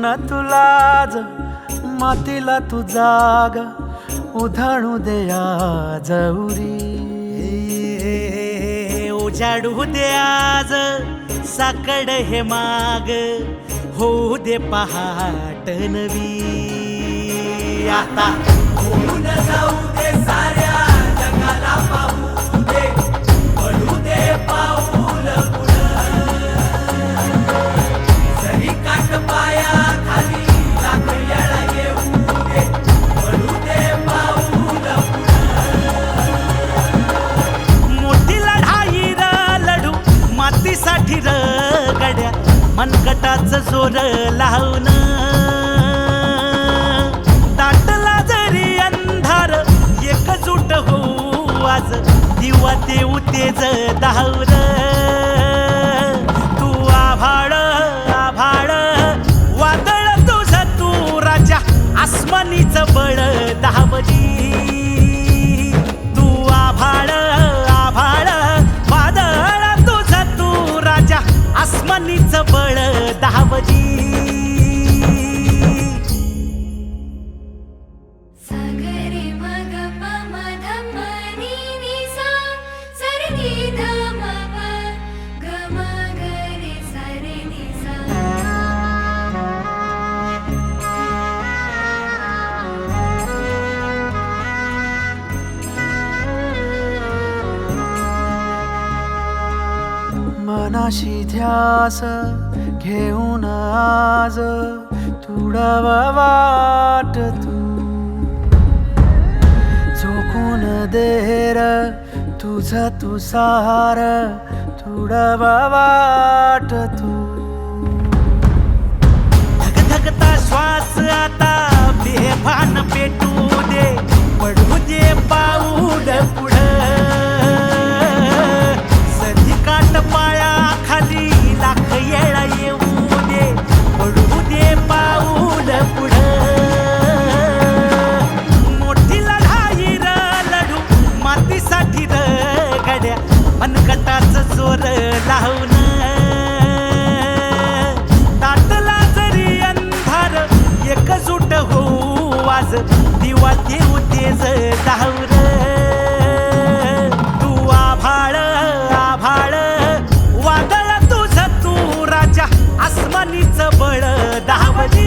न तुलाज मातीला तू जाग उधाणू दे आज उरी उजाडू दे आज साकड हे माग होऊ दे पहाट नवी आता होऊन जाऊ दे साऱ्या जगाला पाहू दे पडू दे पाऊल पुढं जरी काट पाया खाली लाख येळा येऊ दे पडू दे पाऊल पुढं मोठी लढाई र लढू मातीसाठी र गड्या मनगटाचं जोर लावून दाटला जरी अंधार एकजूट होऊ आज दिवा देऊ तेज धावर तू आभाळ आभाळ वादळ तुझं तू राजा आसमानीचं बळ दावली तू आभाळ आभाळ वादळ तुझं तू राजा आसमानीचं बळ दावली मनाशी ध्यास घेऊन आज तुडावा वाट तू झोकून देर तुझं तू सार तुडावा वाट तू धगधगता श्वास आता बेभान पेटू दे पडू दे पाऊल पुढं सधी काट पाया खाली लाख येळा येऊ दे पडू दे पाऊल पुढं मोठी लढाई र लढू मातीसाठी र गड्या मनगटाचं जोर लावून दाटला जरी अंधार एकजूट होऊ आज दिवा देऊ तेज धावर तू आभाळ आभाळ वादळ तुझं तू राजा आसमानीचं बळ दावली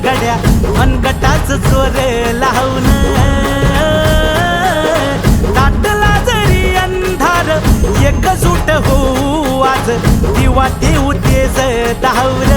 गड्या मनगटाचं जोर लावून दाटला जरी अंधार एकजूट होऊ आज दिवा देऊ तेज धावर